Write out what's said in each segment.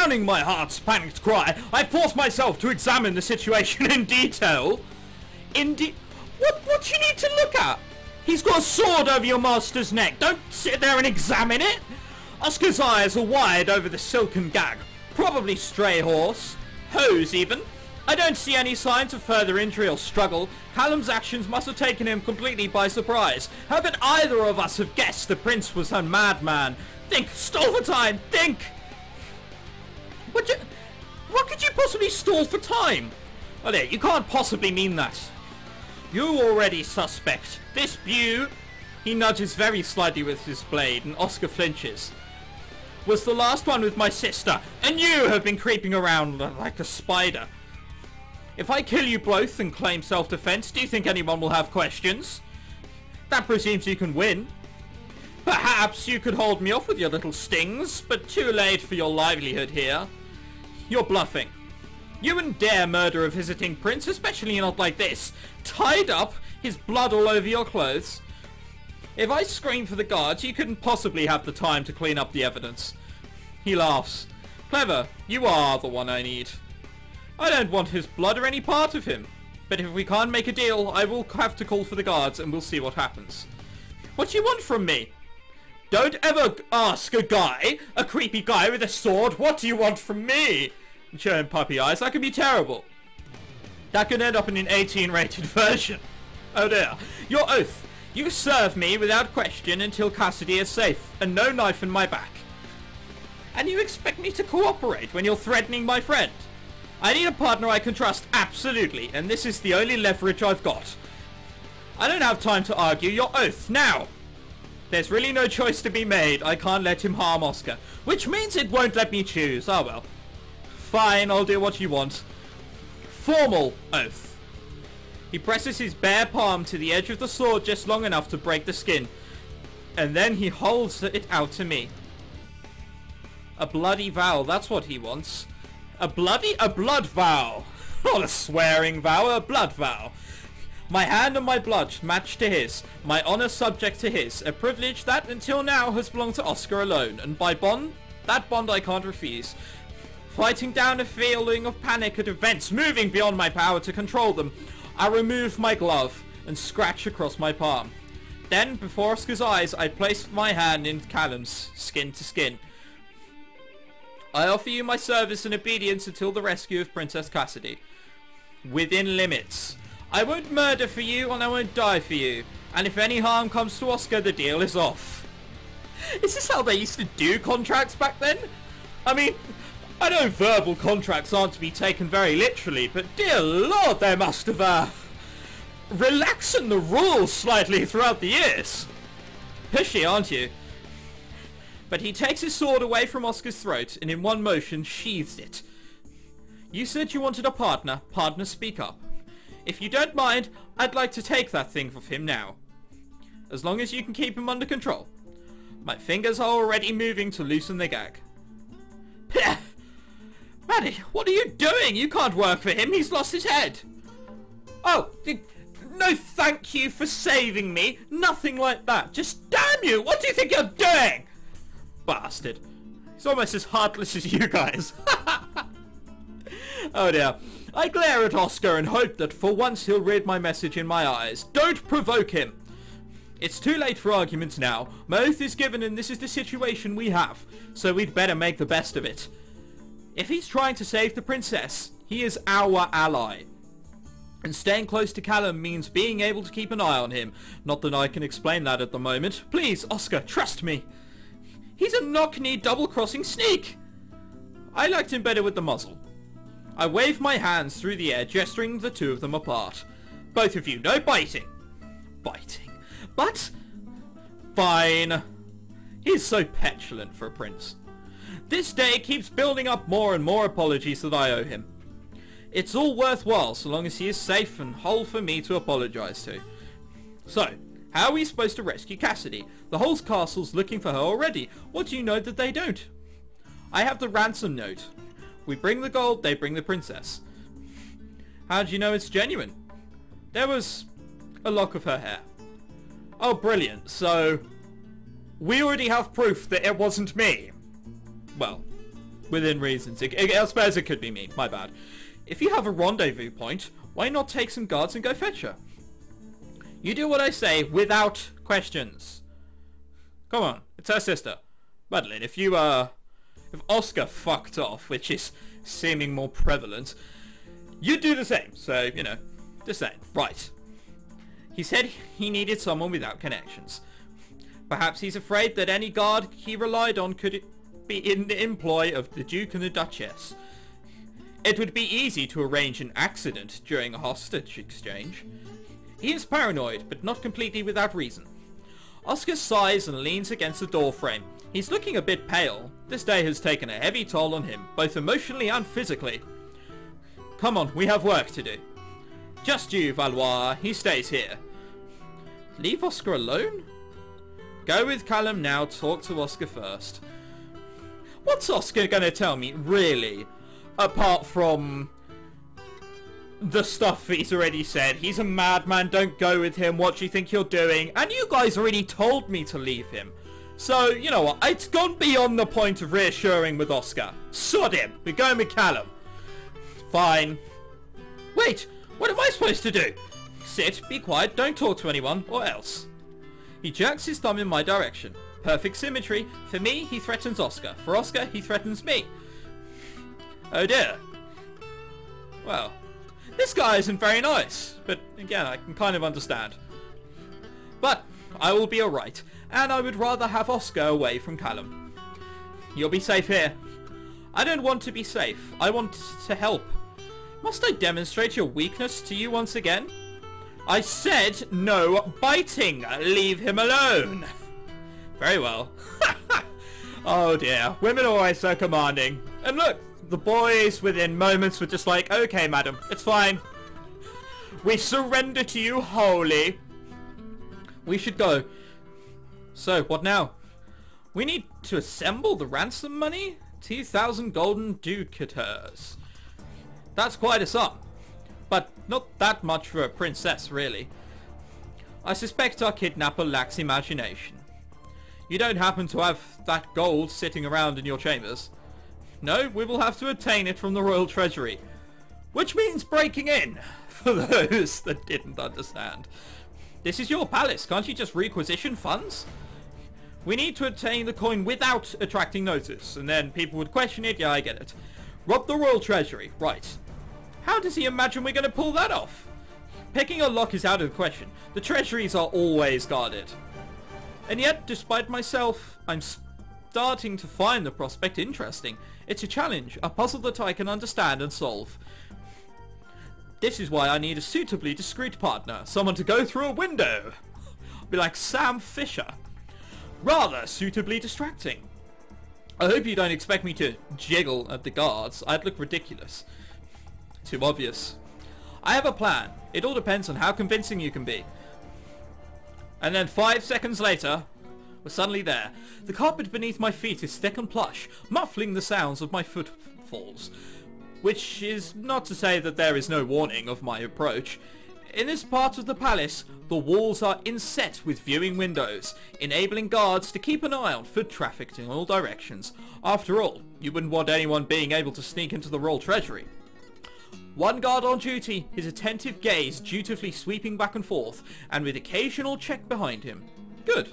Drowning my heart's panicked cry, I forced myself to examine the situation in detail. What do you need to look at? He's got a sword over your master's neck. Don't sit there and examine it. Oscar's eyes are wide over the silken gag. Probably stray horse. Hose, even. I don't see any signs of further injury or struggle. Callum's actions must have taken him completely by surprise. How could either of us have guessed the prince was a madman? Think! Stall for time! Think! What could you possibly stall for time? Oh, there, you can't possibly mean that. You already suspect. This Bew, he nudges very slightly with his blade, and Oscar flinches, was the last one with my sister, and you have been creeping around like a spider. If I kill you both and claim self-defense, do you think anyone will have questions? That presumes you can win. Perhaps you could hold me off with your little stings, but too late for your livelihood here. You're bluffing. You wouldn't dare murder a visiting prince, especially not like this. Tied up, his blood all over your clothes. If I scream for the guards, you couldn't possibly have the time to clean up the evidence. He laughs. Clever, you are the one I need. I don't want his blood or any part of him. But if we can't make a deal, I will have to call for the guards and we'll see what happens. What do you want from me? Don't ever ask a guy, a creepy guy with a sword, what do you want from me? And show him puppy eyes, that could be terrible. That could end up in an 18 rated version. Oh dear. Your oath. You serve me without question until Cassidy is safe and no knife in my back. And you expect me to cooperate when you're threatening my friend? I need a partner I can trust, absolutely, and this is the only leverage I've got. I don't have time to argue. Your oath, now! There's really no choice to be made. I can't let him harm Oscar, which means it won't let me choose. Oh well. Fine, I'll do what you want. Formal oath. He presses his bare palm to the edge of the sword just long enough to break the skin, and then he holds it out to me. A bloody vow, that's what he wants. A blood vow. Not a swearing vow, a blood vow. My hand and my blood match to his. My honor subject to his. A privilege that until now has belonged to Oscar alone. And by bond, that bond I can't refuse. Fighting down a feeling of panic at events moving beyond my power to control them, I remove my glove and scratch across my palm. Then, before Oscar's eyes, I place my hand in Callum's, skin to skin. I offer you my service and obedience until the rescue of Princess Cassidy. Within limits. I won't murder for you and I won't die for you. And if any harm comes to Oscar, the deal is off. Is this how they used to do contracts back then? I mean, I know verbal contracts aren't to be taken very literally, but dear lord, they must have, relaxed the rules slightly throughout the years. Pushy, aren't you? But he takes his sword away from Oscar's throat and in one motion sheathes it. You said you wanted a partner. Partner, speak up. If you don't mind, I'd like to take that thing from him now. As long as you can keep him under control. My fingers are already moving to loosen the gag. Maddie, what are you doing? You can't work for him. He's lost his head. Oh, no thank you for saving me. Nothing like that. Just damn you. What do you think you're doing? Bastard. He's almost as heartless as you guys. Oh dear. I glare at Oscar and hope that for once he'll read my message in my eyes. Don't provoke him. It's too late for arguments now. My oath is given and this is the situation we have. So we'd better make the best of it. If he's trying to save the princess, he is our ally. And staying close to Callum means being able to keep an eye on him. Not that I can explain that at the moment. Please, Oscar, trust me. He's a knock-knee double-crossing sneak. I liked him better with the muzzle. I wave my hands through the air, gesturing the two of them apart. Both of you, no biting. Biting. But fine. He's so petulant for a prince. This day keeps building up more and more apologies that I owe him. It's all worthwhile so long as he is safe and whole for me to apologize to. So, how are we supposed to rescue Cassidy? The whole castle's looking for her already. What do you know that they don't? I have the ransom note. We bring the gold, they bring the princess. How do you know it's genuine? There was a lock of her hair. Oh, brilliant. So, we already have proof that it wasn't me. Well, within reasons. I suppose it could be me. My bad. If you have a rendezvous point, why not take some guards and go fetch her? You do what I say without questions. Come on, it's her sister. Madeline, if Oscar fucked off, which is seeming more prevalent, you do the same. So, you know, just saying. Right. He said he needed someone without connections. Perhaps he's afraid that any guard he relied on could be in the employ of the Duke and the Duchess. It would be easy to arrange an accident during a hostage exchange. He is paranoid, but not completely without reason. Oscar sighs and leans against the doorframe. He's looking a bit pale. This day has taken a heavy toll on him, both emotionally and physically. Come on, we have work to do. Just you, Valois. He stays here. Leave Oscar alone? Go with Callum now, talk to Oscar first. What's Oscar gonna tell me, really? Apart from the stuff he's already said. He's a madman, don't go with him, what do you think you're doing? And you guys already told me to leave him. So, you know what, it's gone beyond the point of reassuring with Oscar. Sod him, we're going with Callum. Fine. Wait, what am I supposed to do? Sit, be quiet, don't talk to anyone, or else. He jerks his thumb in my direction. Perfect symmetry. For me, he threatens Oscar. For Oscar, he threatens me. Oh dear. Well, this guy isn't very nice, but again, I can kind of understand. But I will be alright, and I would rather have Oscar away from Callum. You'll be safe here. I don't want to be safe. I want to help. Must I demonstrate your weakness to you once again? I said no biting. Leave him alone. Very well. Oh dear. Women are always so commanding. And look, the boys within moments were just like, okay, madam, it's fine. We surrender to you wholly. We should go. So, what now? We need to assemble the ransom money? 2,000 golden ducators. That's quite a sum. But not that much for a princess, really. I suspect our kidnapper lacks imagination. You don't happen to have that gold sitting around in your chambers? No, we will have to obtain it from the royal treasury. Which means breaking in, for those that didn't understand. This is your palace, can't you just requisition funds? We need to obtain the coin without attracting notice, and then people would question it. Yeah, I get it. Rob the royal treasury, right. How does he imagine we're going to pull that off? Picking a lock is out of the question. The treasuries are always guarded. And yet, despite myself, I'm starting to find the prospect interesting. It's a challenge, a puzzle that I can understand and solve. This is why I need a suitably discreet partner, someone to go through a window. Be like Sam Fisher. Rather suitably distracting. I hope you don't expect me to jiggle at the guards. I'd look ridiculous. Too obvious. I have a plan. It all depends on how convincing you can be. And then 5 seconds later, we're suddenly there. The carpet beneath my feet is thick and plush, muffling the sounds of my footfalls. Which is not to say that there is no warning of my approach. In this part of the palace, the walls are inset with viewing windows, enabling guards to keep an eye on foot traffic in all directions. After all, you wouldn't want anyone being able to sneak into the royal treasury. One guard on duty, his attentive gaze dutifully sweeping back and forth, and with occasional check behind him. Good.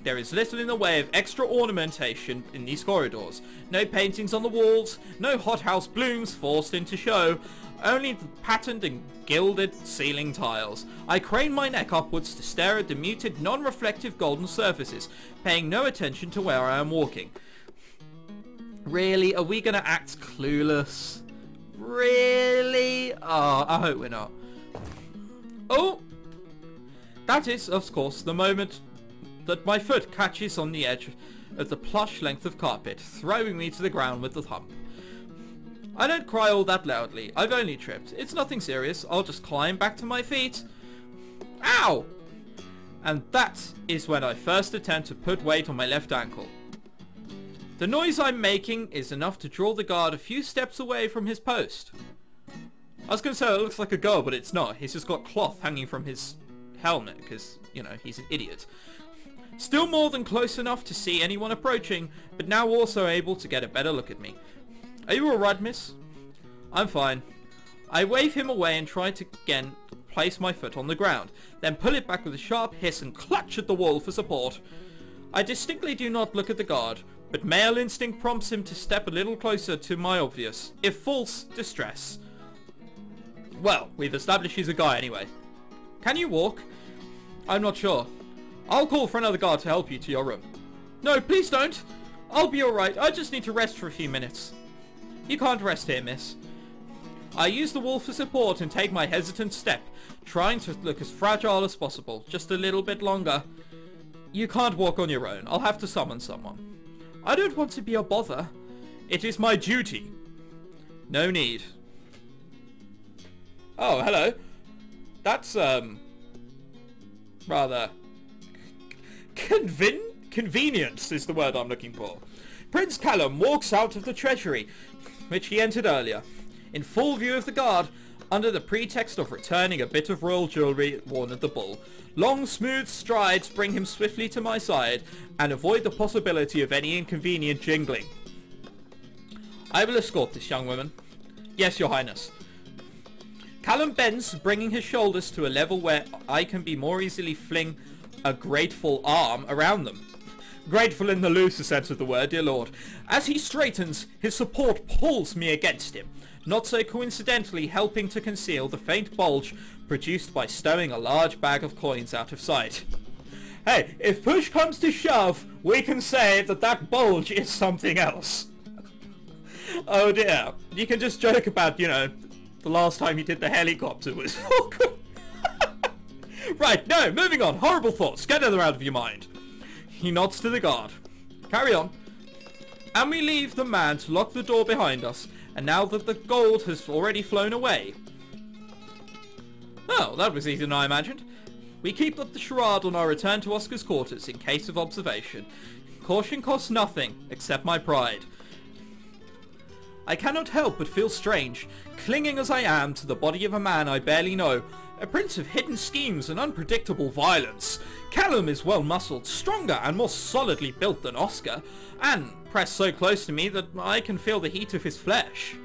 There is little in the way of extra ornamentation in these corridors. No paintings on the walls, no hothouse blooms forced into show, only the patterned and gilded ceiling tiles. I crane my neck upwards to stare at the muted, non-reflective golden surfaces, paying no attention to where I am walking. Really? Are we gonna act clueless? Really? Oh, I hope we're not. Oh! That is, of course, the moment that my foot catches on the edge of the plush length of carpet, throwing me to the ground with a thump. I don't cry all that loudly. I've only tripped. It's nothing serious. I'll just climb back to my feet. Ow! And that is when I first attempt to put weight on my left ankle. The noise I'm making is enough to draw the guard a few steps away from his post. I was going to say it looks like a girl, but it's not. He's just got cloth hanging from his helmet because, you know, he's an idiot. Still more than close enough to see anyone approaching, but now also able to get a better look at me. Are you alright, miss? I'm fine. I wave him away and try to again place my foot on the ground, then pull it back with a sharp hiss and clutch at the wall for support. I distinctly do not look at the guard, but male instinct prompts him to step a little closer to my obvious, if false, distress. Well, we've established he's a guy anyway. Can you walk? I'm not sure. I'll call for another guard to help you to your room. No, please don't. I'll be alright. I just need to rest for a few minutes. You can't rest here, miss. I use the wall for support and take my hesitant step, trying to look as fragile as possible, just a little bit longer. You can't walk on your own. I'll have to summon someone. I don't want to be a bother. It is my duty. No need. Oh, hello. That's, rather... Convenience is the word I'm looking for. Prince Callum walks out of the treasury, which he entered earlier, in full view of the guard, under the pretext of returning a bit of royal jewellery worn at the ball. Long, smooth strides bring him swiftly to my side, and avoid the possibility of any inconvenient jingling. I will escort this young woman. Yes, your highness. Callum bends, bringing his shoulders to a level where I can be more easily fling a grateful arm around them. Grateful in the looser sense of the word, dear lord. As he straightens, his support pulls me against him, not so coincidentally helping to conceal the faint bulge produced by stowing a large bag of coins out of sight. Hey, if push comes to shove, we can say that that bulge is something else. Oh dear. You can just joke about, you know, the last time you did the helicopter was... Right, no, moving on. Horrible thoughts. Get them out of your mind. He nods to the guard. Carry on. And we leave the man to lock the door behind us, and now that the gold has already flown away. Oh, that was easier than I imagined. We keep up the charade on our return to Oscar's quarters in case of observation. Caution costs nothing, except my pride. I cannot help but feel strange, clinging as I am to the body of a man I barely know, a prince of hidden schemes and unpredictable violence. Callum is well muscled, stronger and more solidly built than Oscar, and pressed so close to me that I can feel the heat of his flesh.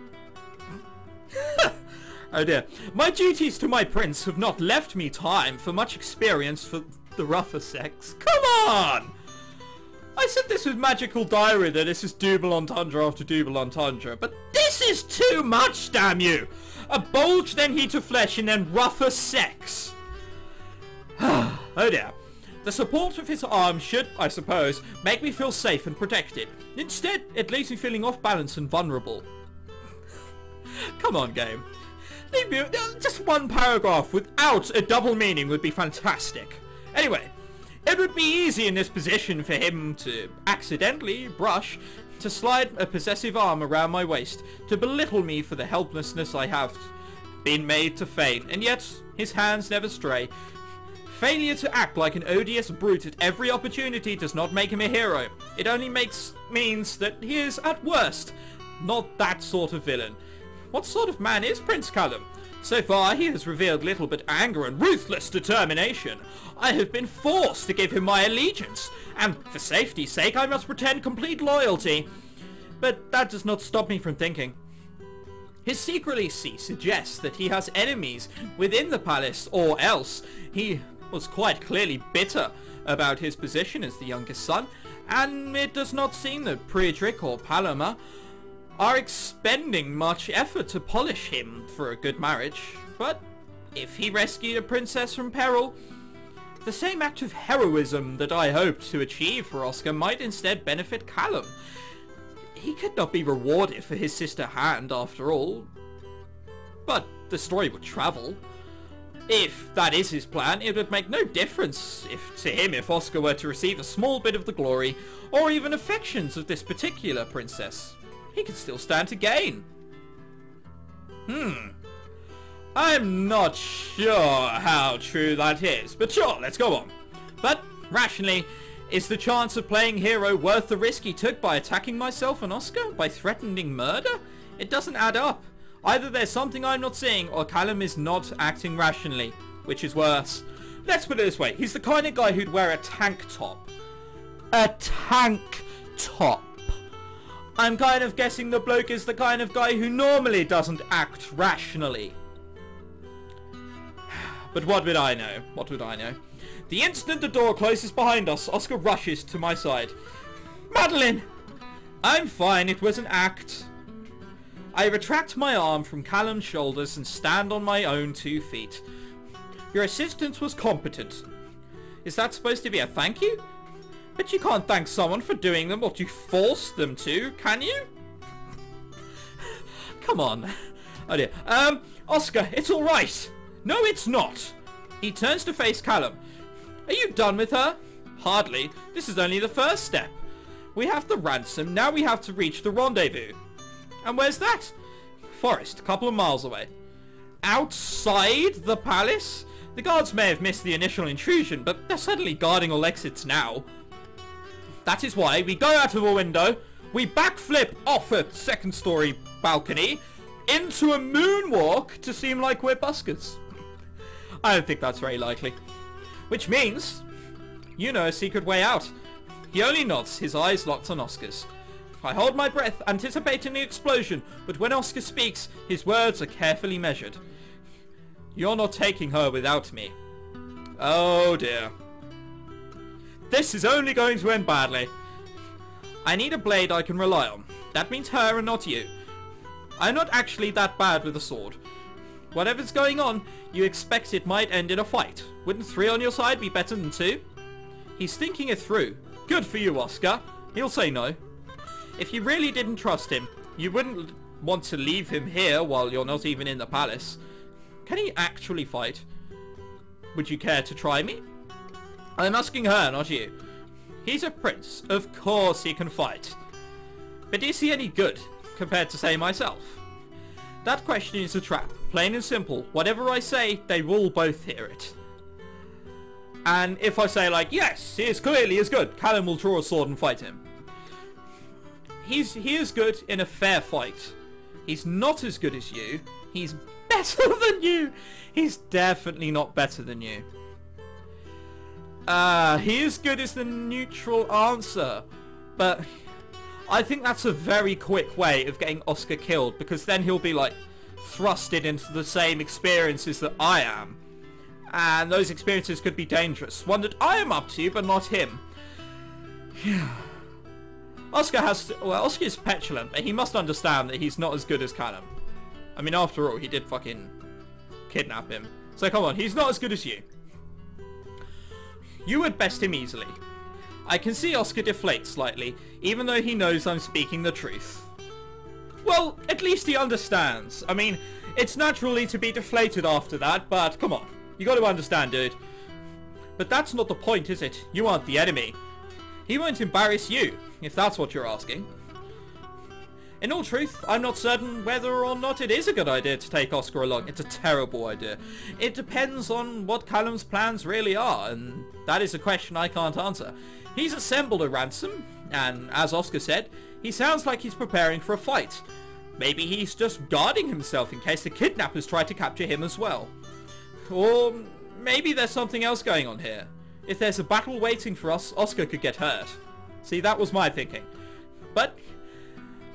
Oh dear. My duties to my prince have not left me time for much experience for the rougher sex. Come on! I said this was magical diary, that this is double entendre after double entendre, but this is too much, damn you! A bulge, then heat of flesh, and then rougher sex. Oh dear. The support of his arm should, I suppose, make me feel safe and protected. Instead, it leaves me feeling off balance and vulnerable. Come on, game. Leave me... Just one paragraph without a double meaning would be fantastic. Anyway, it would be easy in this position for him to accidentally brush, to slide a possessive arm around my waist, to belittle me for the helplessness I have been made to feign, and yet his hands never stray. Failure to act like an odious brute at every opportunity does not make him a hero. It only means that he is, at worst, not that sort of villain. What sort of man is Prince Callum? So far, he has revealed little but anger and ruthless determination. I have been forced to give him my allegiance, and for safety's sake, I must pretend complete loyalty. But that does not stop me from thinking. His secrecy suggests that he has enemies within the palace, or else he was quite clearly bitter about his position as the youngest son, and it does not seem that Priedrick or Paloma are expending much effort to polish him for a good marriage. But if he rescued a princess from peril, the same act of heroism that I hoped to achieve for Oscar might instead benefit Callum. He could not be rewarded for his sister hand after all. But the story would travel. If that is his plan, it would make no difference to him if Oscar were to receive a small bit of the glory, or even affections of this particular princess. He could still stand to gain. I'm not sure how true that is, but sure, let's go on. But, rationally, is the chance of playing hero worth the risk he took by attacking myself and Oscar, by threatening murder? It doesn't add up. Either there's something I'm not seeing, or Callum is not acting rationally, which is worse. Let's put it this way, he's the kind of guy who'd wear a tank top, a tank top. I'm kind of guessing the bloke is the kind of guy who normally doesn't act rationally. But what would I know? What would I know? The instant the door closes behind us, Oscar rushes to my side. Madeline! I'm fine, it was an act. I retract my arm from Callum's shoulders and stand on my own 2 feet. Your assistance was competent. Is that supposed to be a thank you? But you can't thank someone for doing them what you forced them to, can you? Come on. Oh dear. Oscar, it's alright. No, it's not. He turns to face Callum. Are you done with her? Hardly. This is only the first step. We have the ransom, now we have to reach the rendezvous. And where's that? Forest, a couple of miles away. Outside the palace? The guards may have missed the initial intrusion, but they're suddenly guarding all exits now. That is why we go out of a window, we backflip off a 2nd story balcony into a moonwalk to seem like we're buskers. I don't think that's very likely. Which means, you know a secret way out. He only nods, his eyes locked on Oscar's. I hold my breath, anticipating the explosion, but when Oscar speaks, his words are carefully measured. You're not taking her without me. Oh dear. This is only going to end badly. I need a blade I can rely on. That means her and not you. I'm not actually that bad with a sword. Whatever's going on, you expect it might end in a fight. Wouldn't 3 on your side be better than 2? He's thinking it through. Good for you, Oscar. He'll say no. If you really didn't trust him, you wouldn't want to leave him here while you're not even in the palace. Can he actually fight? Would you care to try me? I'm asking her, not you. He's a prince. Of course he can fight. But is he any good, compared to, say, myself? That question is a trap. Plain and simple. Whatever I say, they will both hear it. And if I say, like, yes, he is clearly as good, Callum will draw a sword and fight him. He is good in a fair fight. He's not as good as you. He's better than you. He's definitely not better than you. He is good is the neutral answer. But I think that's a very quick way of getting Oscar killed, because then he'll be, like, thrusted into the same experiences that I am. And those experiences could be dangerous. One that I am up to, but not him. Oscar is petulant, but he must understand that he's not as good as Callum. I mean, after all, he did fucking kidnap him. So come on, he's not as good as you. You would best him easily. I can see Oscar deflate slightly, even though he knows I'm speaking the truth. Well, at least he understands. I mean, it's naturally to be deflated after that, but come on. You got to understand, dude. But that's not the point, is it? You aren't the enemy. He won't embarrass you, if that's what you're asking. In all truth, I'm not certain whether or not it is a good idea to take Oscar along. It's a terrible idea. It depends on what Callum's plans really are, and that is a question I can't answer. He's assembled a ransom, and as Oscar said, he sounds like he's preparing for a fight. Maybe he's just guarding himself in case the kidnappers try to capture him as well. Or maybe there's something else going on here. If there's a battle waiting for us, Oscar could get hurt. See, that was my thinking. But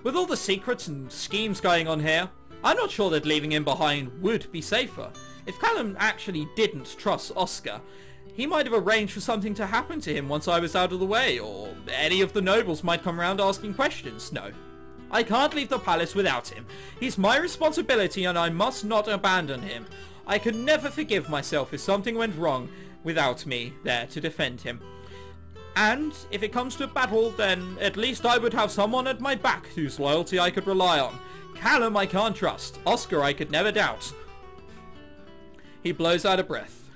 with all the secrets and schemes going on here, I'm not sure that leaving him behind would be safer. If Callum actually didn't trust Oscar, he might have arranged for something to happen to him once I was out of the way, or any of the nobles might come around asking questions. No. I can't leave the palace without him. He's my responsibility and I must not abandon him. I could never forgive myself if something went wrong without me there to defend him. And if it comes to a battle, then at least I would have someone at my back whose loyalty I could rely on. Callum I can't trust. Oscar I could never doubt. He blows out a breath.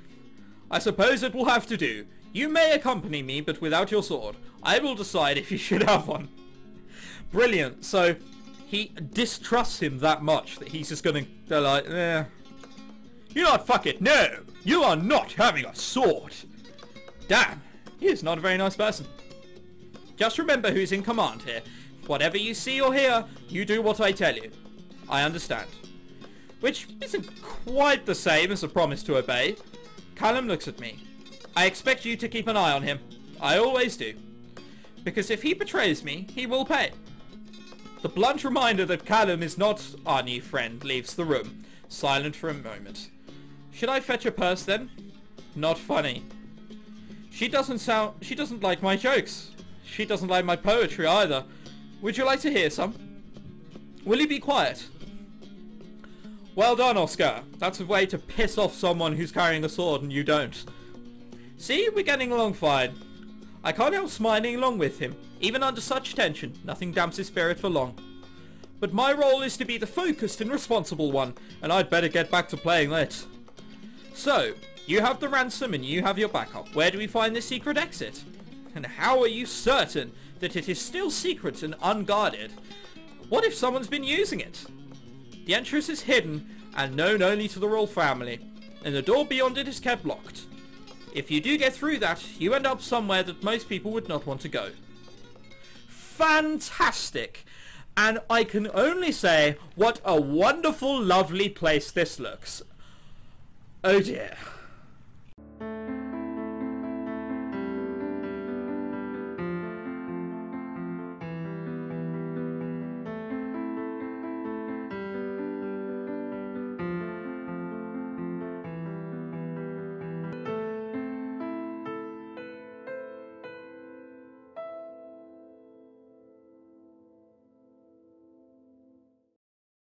I suppose it will have to do. You may accompany me, but without your sword. I will decide if you should have one. Brilliant. So he distrusts him that much that he's just gonna go like, eh. You're not fuck it. No, you are not having a sword. Damn, he is not a very nice person. Just remember who's in command here. Whatever you see or hear, you do what I tell you. I understand. Which isn't quite the same as a promise to obey. Callum looks at me. I expect you to keep an eye on him. I always do. Because if he betrays me, he will pay. The blunt reminder that Callum is not our new friend leaves the room, silent for a moment. Should I fetch a purse then? Not funny. She doesn't like my jokes. She doesn't like my poetry either. Would you like to hear some? Will you be quiet? Well done, Oscar. That's a way to piss off someone who's carrying a sword and you don't. See, we're getting along fine. I can't help smiling along with him. Even under such tension, nothing damps his spirit for long. But my role is to be the focused and responsible one, and I'd better get back to playing lit. So, you have the ransom and you have your backup. Where do we find the secret exit? And how are you certain that it is still secret and unguarded? What if someone's been using it? The entrance is hidden and known only to the royal family, and the door beyond it is kept locked. If you do get through that, you end up somewhere that most people would not want to go. Fantastic! And I can only say, what a wonderful, lovely place this looks. Oh dear.